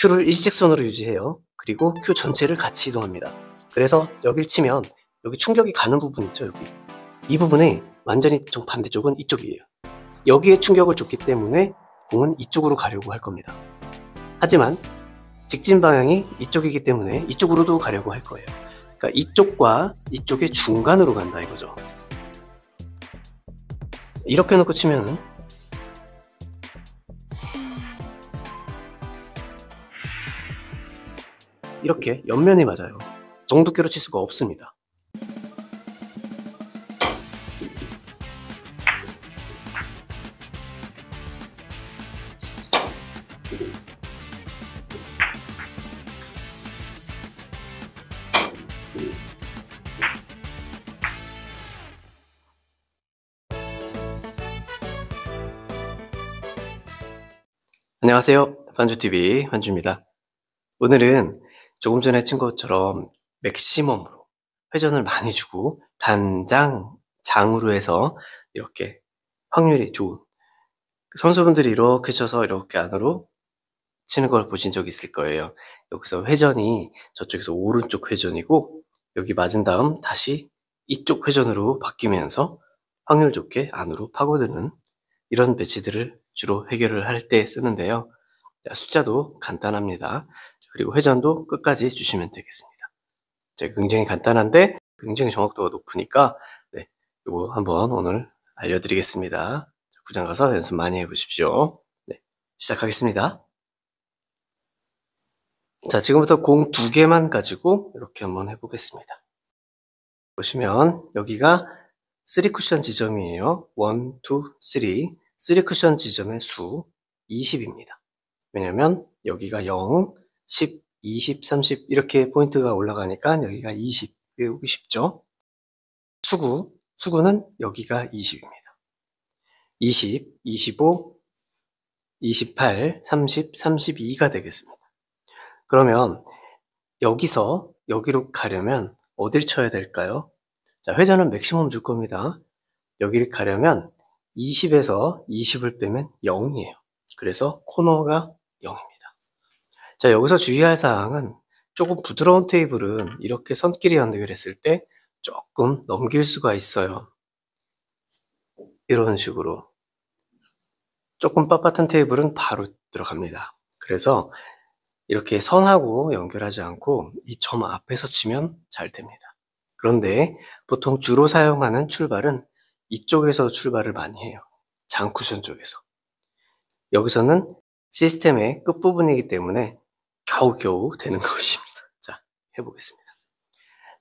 Q를 일직선으로 유지해요. 그리고 Q 전체를 같이 이동합니다. 그래서 여길 치면 여기 충격이 가는 부분 있죠, 여기. 이 부분에 완전히 정반대쪽은 이쪽이에요. 여기에 충격을 줬기 때문에 공은 이쪽으로 가려고 할 겁니다. 하지만 직진 방향이 이쪽이기 때문에 이쪽으로도 가려고 할 거예요. 그러니까 이쪽과 이쪽의 중간으로 간다 이거죠. 이렇게 놓고 치면은 이렇게 옆면이 맞아요. 정두께로 칠 수가 없습니다. 안녕하세요. 반주TV 반주입니다. 오늘은 조금 전에 친 것처럼 맥시멈으로 회전을 많이 주고 장으로 해서 이렇게 확률이 좋은 선수분들이 이렇게 쳐서 이렇게 안으로 치는 걸 보신 적 있을 거예요. 여기서 회전이 저쪽에서 오른쪽 회전이고 여기 맞은 다음 다시 이쪽 회전으로 바뀌면서 확률 좋게 안으로 파고드는 이런 배치들을 주로 해결을 할 때 쓰는데요. 숫자도 간단합니다. 그리고 회전도 끝까지 주시면 되겠습니다. 굉장히 간단한데 굉장히 정확도가 높으니까 이거 한번 오늘 알려드리겠습니다. 구장 가서 연습 많이 해보십시오. 시작하겠습니다. 자, 지금부터 공 2개만 가지고 이렇게 한번 해보겠습니다. 보시면 여기가 3쿠션 지점이에요. 1, 2, 3 쿠션 지점의 수 20입니다. 왜냐면 여기가 0, 10, 20, 30 이렇게 포인트가 올라가니까 여기가 20 외우기 쉽죠. 수구는 여기가 20입니다. 20, 25, 28, 30, 32가 되겠습니다. 그러면 여기서 여기로 가려면 어딜 쳐야 될까요? 자, 회전은 맥시멈 줄 겁니다. 여기를 가려면 20에서 20을 빼면 0이에요. 그래서 코너가 0입니다. 자, 여기서 주의할 사항은 조금 부드러운 테이블은 이렇게 선끼리 연결했을 때 조금 넘길 수가 있어요. 이런 식으로. 조금 빳빳한 테이블은 바로 들어갑니다. 그래서 이렇게 선하고 연결하지 않고 이 점 앞에서 치면 잘 됩니다. 그런데 보통 주로 사용하는 출발은 이쪽에서 출발을 많이 해요. 장쿠션 쪽에서. 여기서는 시스템의 끝부분이기 때문에 겨우겨우 되는 것입니다. 자, 해보겠습니다.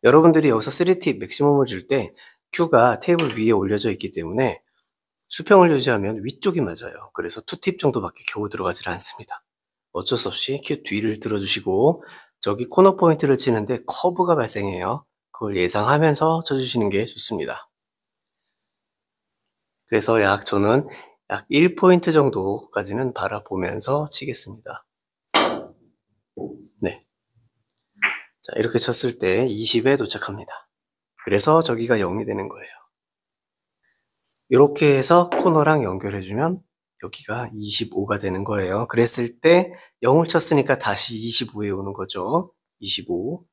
여러분들이 여기서 3팁 맥시멈을 줄 때 Q가 테이블 위에 올려져 있기 때문에 수평을 유지하면 위쪽이 맞아요. 그래서 2팁 정도밖에 겨우 들어가질 않습니다. 어쩔 수 없이 Q 뒤를 들어주시고 저기 코너 포인트를 치는데 커브가 발생해요. 그걸 예상하면서 쳐주시는 게 좋습니다. 그래서 저는 약 1포인트 정도까지는 바라보면서 치겠습니다. 네. 자, 이렇게 쳤을 때 20에 도착합니다. 그래서 저기가 0이 되는 거예요. 이렇게 해서 코너랑 연결해주면 여기가 25가 되는 거예요. 그랬을 때 0을 쳤으니까 다시 25에 오는 거죠. 25.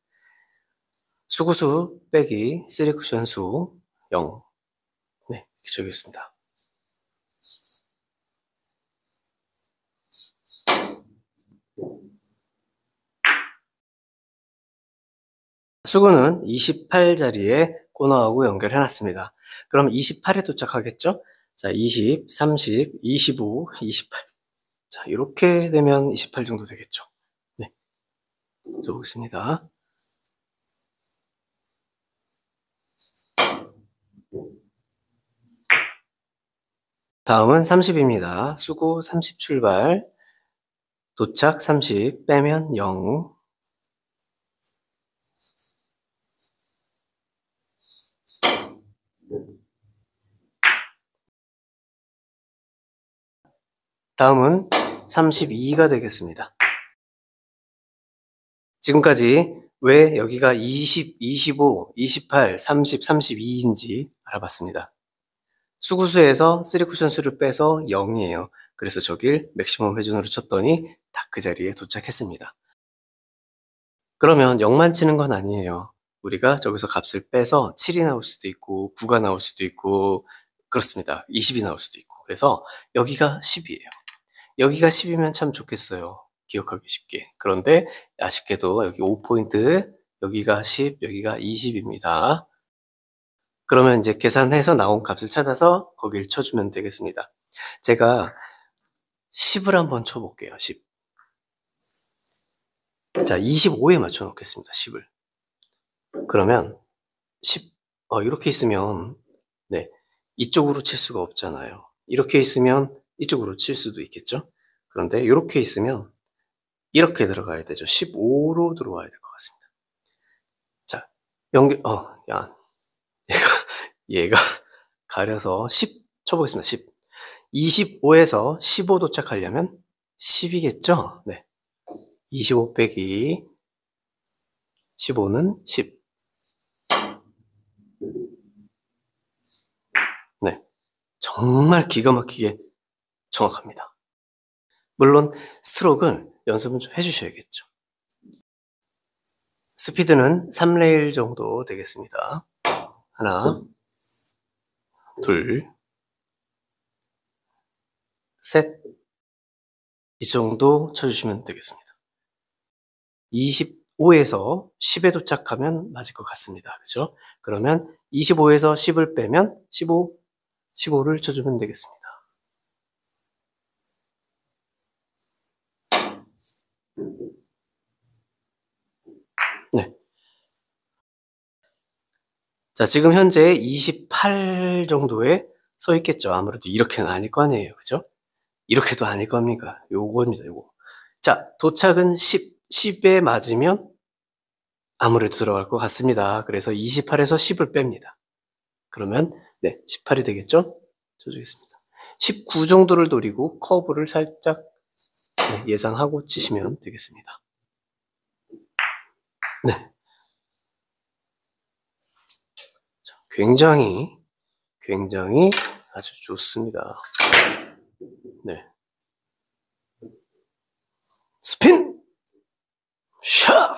수구수 빼기 3쿠션 수 0. 네, 이렇게 적겠습니다. 수구는 28자리에 코너하고 연결해놨습니다. 그럼 28에 도착하겠죠? 자, 20, 30, 25, 28. 자, 이렇게 되면 28 정도 되겠죠? 네. 적어보겠습니다. 다음은 30입니다. 수구 30 출발. 도착 30, 빼면 0. 다음은 32가 되겠습니다. 지금까지 왜 여기가 20, 25, 28, 30, 32인지 알아봤습니다. 수구수에서 3쿠션 수를 빼서 0이에요. 그래서 저길 맥시멈 회전으로 쳤더니 딱 그 자리에 도착했습니다. 그러면 0만 치는 건 아니에요. 우리가 저기서 값을 빼서 7이 나올 수도 있고 9가 나올 수도 있고 그렇습니다. 20이 나올 수도 있고. 그래서 여기가 10이에요. 여기가 10이면 참 좋겠어요. 기억하기 쉽게. 그런데 아쉽게도 여기 5포인트, 여기가 10, 여기가 20입니다. 그러면 이제 계산해서 나온 값을 찾아서 거기를 쳐주면 되겠습니다. 제가 10을 한번 쳐볼게요. 10. 자, 25에 맞춰 놓겠습니다. 10을. 그러면 10, 이렇게 있으면 네, 이쪽으로 칠 수가 없잖아요. 이렇게 있으면 이쪽으로 칠 수도 있겠죠? 그런데 이렇게 있으면 이렇게 들어가야 되죠. 15로 들어와야 될 것 같습니다. 자, 얘가 가려서 10 쳐보겠습니다. 10. 25에서 15 도착하려면 10이겠죠? 네. 25 빼기 15는 10. 네. 정말 기가 막히게 정확합니다. 물론 스트로크를 연습은 좀 해주셔야겠죠. 스피드는 3레일 정도 되겠습니다. 하나, 둘, 셋. 이 정도 쳐주시면 되겠습니다. 25에서 10에 도착하면 맞을 것 같습니다. 그죠? 그러면 25에서 10을 빼면 15를 쳐주면 되겠습니다. 네. 자, 지금 현재 28 정도에 서 있겠죠. 아무래도 이렇게는 아닐 거 아니에요. 그죠? 이렇게도 아닐 겁니까? 요겁니다, 요거. 자, 도착은 10에 맞으면 아무래도 들어갈 것 같습니다. 그래서 28에서 10을 뺍니다. 그러면, 네, 18이 되겠죠? 쳐주겠습니다. 19 정도를 노리고 커브를 살짝 예상하고 치시면 되겠습니다. 네. 굉장히 아주 좋습니다. 네. 스핀! 샤!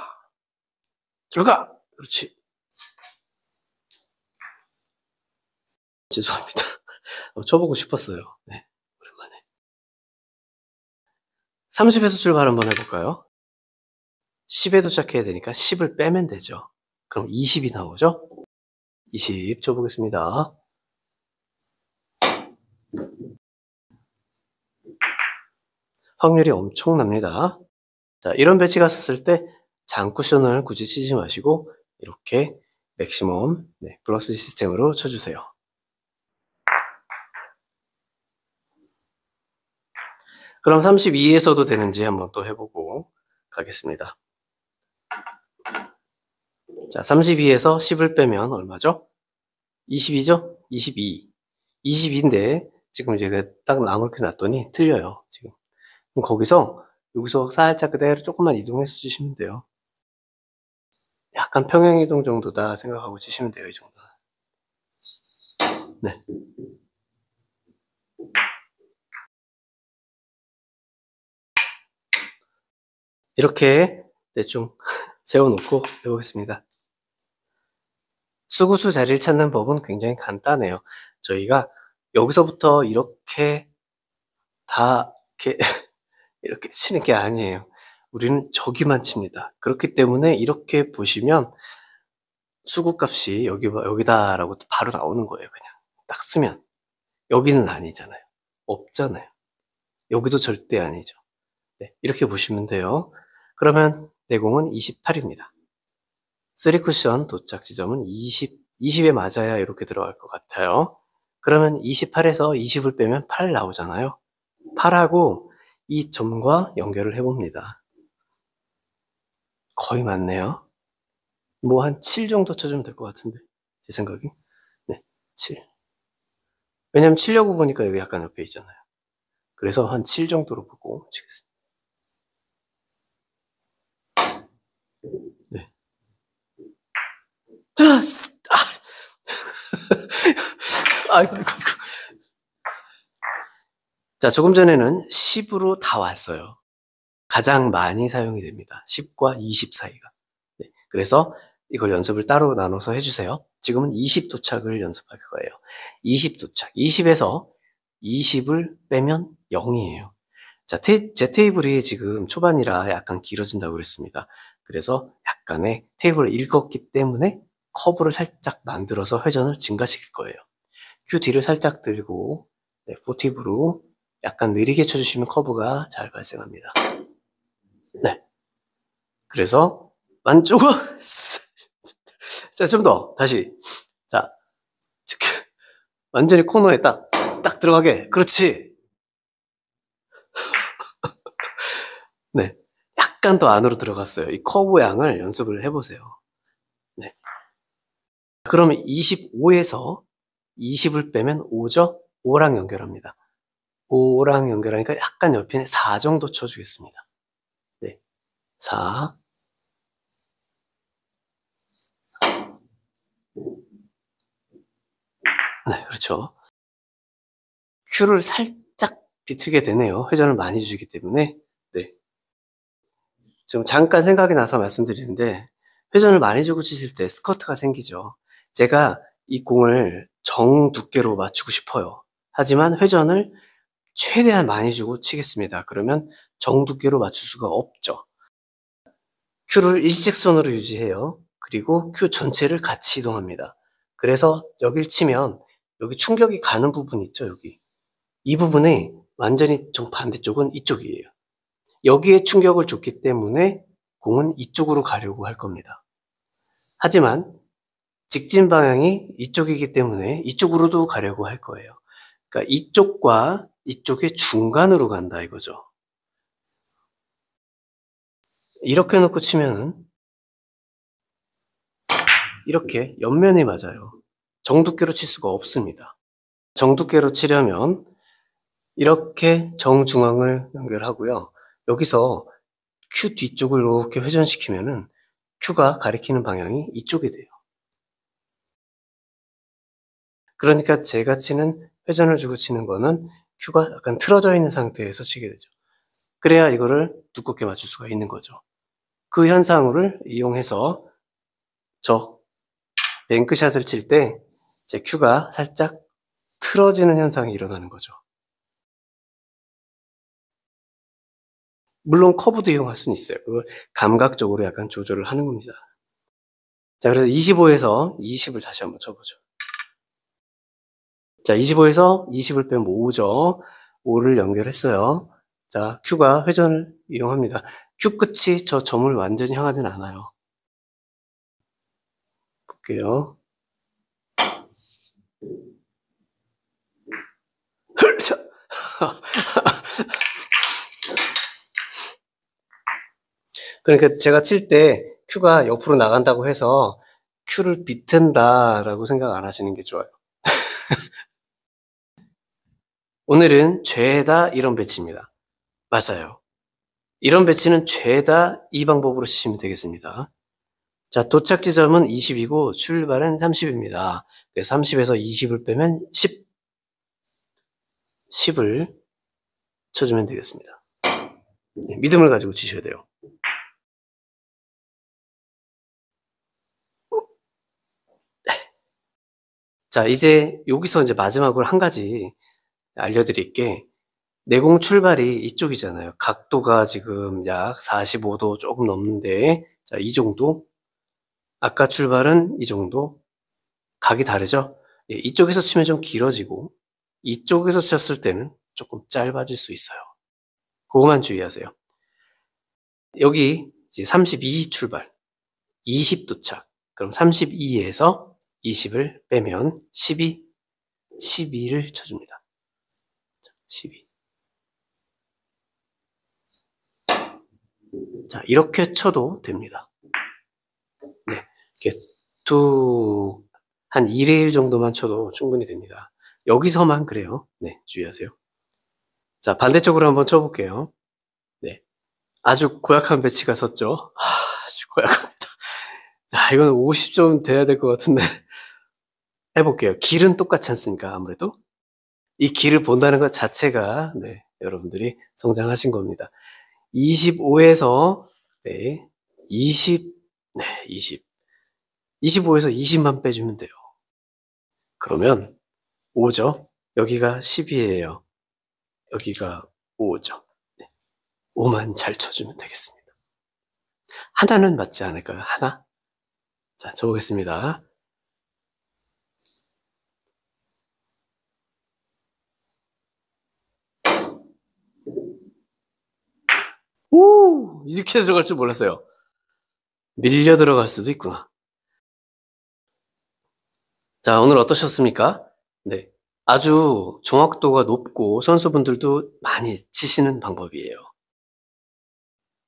들어가! 그렇지. 죄송합니다. 쳐보고 싶었어요. 네. 오랜만에. 30에서 출발 한번 해볼까요? 10에 도착해야 되니까 10을 빼면 되죠. 그럼 20이 나오죠? 20 쳐보겠습니다. 확률이 엄청납니다. 자, 이런 배치가 썼을 때 장쿠션을 굳이 치지 마시고 이렇게 맥시멈 플러스 시스템으로 쳐주세요. 그럼 32에서도 되는지 한번 또 해보고 가겠습니다. 자, 32에서 10을 빼면 얼마죠? 20이죠? 22. 22인데 지금 이제 딱 나무렇게 놨더니 틀려요. 지금. 그럼 여기서 살짝 그대로 조금만 이동해서 치시면 돼요. 약간 평행이동 정도다 생각하고 치시면 돼요. 이 정도는. 네. 이렇게 대충 세워놓고 해보겠습니다. 수구수 자리를 찾는 법은 굉장히 간단해요. 저희가 여기서부터 이렇게 다 이렇게 치는 게 아니에요. 우리는 저기만 칩니다. 그렇기 때문에 이렇게 보시면 수구값이 여기다라고 바로 나오는 거예요. 그냥 딱 쓰면. 여기는 아니잖아요. 없잖아요. 여기도 절대 아니죠. 네, 이렇게 보시면 돼요. 그러면 내공은 28입니다. 3쿠션 도착 지점은 20에 맞아야 이렇게 들어갈 것 같아요. 그러면 28에서 20을 빼면 8 나오잖아요. 8하고 이 점과 연결을 해봅니다. 거의 맞네요. 뭐 한 7 정도 쳐주면 될 것 같은데 제 생각이. 네, 7. 왜냐면 치려고 보니까 여기 약간 옆에 있잖아요. 그래서 한 7 정도로 보고 치겠습니다. 네. 아이고. 자, 조금 전에는 10으로 다 왔어요. 가장 많이 사용이 됩니다. 10과 20 사이가. 네, 그래서 이걸 연습을 따로 나눠서 해주세요. 지금은 20 도착을 연습할 거예요. 20 도착. 20에서 20을 빼면 0이에요. 자, 제 테이블이 지금 초반이라 약간 길어진다고 그랬습니다. 그래서 약간의 테이블을 읽었기 때문에 커브를 살짝 만들어서 회전을 증가시킬 거예요. 큐 뒤를 살짝 들고 네, 포티브로 약간 느리게 쳐주시면 커브가 잘 발생합니다. 네. 그래서 만족을 자, 좀 더 다시 자, 완전히 코너에 딱 들어가게. 그렇지. 네. 약간 더 안으로 들어갔어요. 이 커브 양을 연습을 해보세요. 네. 그러면 25에서 20을 빼면 5죠? 5랑 연결합니다. 5랑 연결하니까 약간 옆에 4 정도 쳐주겠습니다. 네. 4. 네, 그렇죠. 큐를 살짝 비틀게 되네요. 회전을 많이 주기 때문에. 네. 지금 잠깐 생각이 나서 말씀드리는데, 회전을 많이 주고 치실 때 스커트가 생기죠. 제가 이 공을 정 두께로 맞추고 싶어요. 하지만 회전을 최대한 많이 주고 치겠습니다. 그러면 정 두께로 맞출 수가 없죠. 큐를 일직선으로 유지해요. 그리고 큐 전체를 같이 이동합니다. 그래서 여길 치면 여기 충격이 가는 부분 있죠, 여기. 이 부분에 완전히 정반대쪽은 이쪽이에요. 여기에 충격을 줬기 때문에 공은 이쪽으로 가려고 할 겁니다. 하지만 직진 방향이 이쪽이기 때문에 이쪽으로도 가려고 할 거예요. 그러니까 이쪽과 이쪽의 중간으로 간다 이거죠. 이렇게 놓고 치면은 이렇게 옆면에 맞아요. 정두께로 칠 수가 없습니다. 정두께로 치려면 이렇게 정중앙을 연결하고요. 여기서 큐 뒤쪽을 이렇게 회전시키면은 큐가 가리키는 방향이 이쪽이 돼요. 그러니까 제가 치는 회전을 주고 치는 거는 큐가 약간 틀어져 있는 상태에서 치게 되죠. 그래야 이거를 두껍게 맞출 수가 있는 거죠. 그 현상을 이용해서 저 뱅크샷을 칠 때 제 큐가 살짝 틀어지는 현상이 일어나는 거죠. 물론 커브도 이용할 수는 있어요. 그걸 감각적으로 약간 조절을 하는 겁니다. 자, 그래서 25에서 20을 다시 한번 쳐보죠. 자, 25에서 20을 빼면 5죠. 5를 연결했어요. 자, 큐가 회전을 이용합니다. 큐 끝이 저 점을 완전히 향하진 않아요. 볼게요. 그러니까 제가 칠 때 큐가 옆으로 나간다고 해서 큐를 비튼다라고 생각 안 하시는 게 좋아요. 오늘은 죄다 이런 배치입니다. 맞아요. 이런 배치는 죄다 이 방법으로 치시면 되겠습니다. 자, 도착 지점은 20이고 출발은 30입니다. 그래서 30에서 20을 빼면 10을 쳐주면 되겠습니다. 네, 믿음을 가지고 치셔야 돼요. 자, 이제 여기서 이제 마지막으로 한 가지 알려드릴 게 내공 출발이 이쪽이잖아요. 각도가 지금 약 45도 조금 넘는데 자, 이 정도. 아까 출발은 이 정도. 각이 다르죠? 예, 이쪽에서 치면 좀 길어지고 이쪽에서 쳤을 때는 조금 짧아질 수 있어요. 그거만 주의하세요. 여기 이제 32 출발, 20 도착. 그럼 32에서 20을 빼면 12를 쳐줍니다. 12. 자, 이렇게 쳐도 됩니다. 네. 이렇게 한 1의 1 정도만 쳐도 충분히 됩니다. 여기서만 그래요. 네, 주의하세요. 자, 반대쪽으로 한번 쳐볼게요. 네. 아주 고약한 배치가 섰죠? 아주 고약합니다. 자, 이건 50점 돼야 될 것 같은데. 해볼게요. 길은 똑같지 않습니까? 아무래도. 이 길을 본다는 것 자체가, 네, 여러분들이 성장하신 겁니다. 25에서, 네, 20, 네, 20. 25에서 20만 빼주면 돼요. 그러면 5죠? 여기가 10이에요. 여기가 5죠. 네, 5만 잘 쳐주면 되겠습니다. 하나는 맞지 않을까요? 하나? 자, 쳐보겠습니다. 오! 이렇게 들어갈 줄 몰랐어요. 밀려 들어갈 수도 있구나. 자, 오늘 어떠셨습니까? 네. 아주 정확도가 높고 선수분들도 많이 치시는 방법이에요.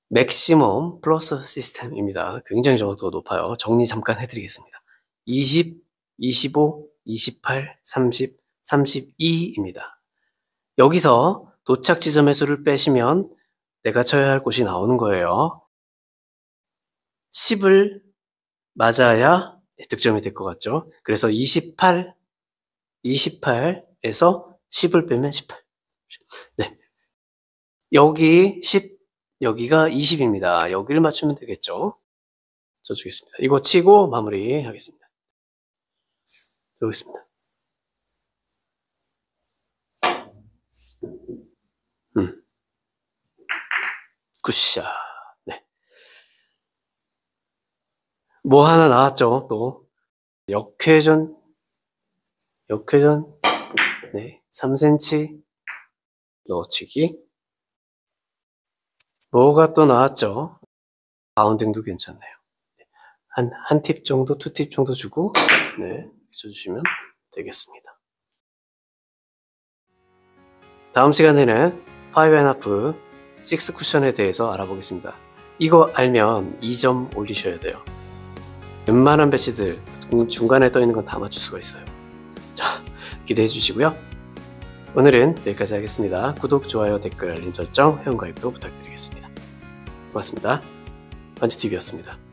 맥시멈 플러스 시스템입니다. 굉장히 정확도가 높아요. 정리 잠깐 해드리겠습니다. 20, 25, 28, 30, 32입니다. 여기서 도착 지점의 수를 빼시면 내가 쳐야 할 곳이 나오는 거예요. 10을 맞아야 득점이 될 것 같죠? 그래서 28, 28에서 10을 빼면 18. 네. 여기 10, 여기가 20입니다. 여기를 맞추면 되겠죠? 쳐주겠습니다. 이거 치고 마무리 하겠습니다. 여기 있습니다. 굿샷. 네. 뭐 하나 나왔죠, 또. 역회전, 네. 3cm 넣어치기. 뭐가 또 나왔죠? 바운딩도 괜찮네요. 한 팁 정도, 2팁 정도 주고, 네. 쳐주시면 되겠습니다. 다음 시간에는 5.5, 6 쿠션에 대해서 알아보겠습니다. 이거 알면 2점 올리셔야 돼요. 웬만한 배치들 중간에 떠있는 건 다 맞출 수가 있어요. 자, 기대해 주시고요. 오늘은 여기까지 하겠습니다. 구독, 좋아요, 댓글, 알림 설정, 회원가입도 부탁드리겠습니다. 고맙습니다. 반지TV였습니다.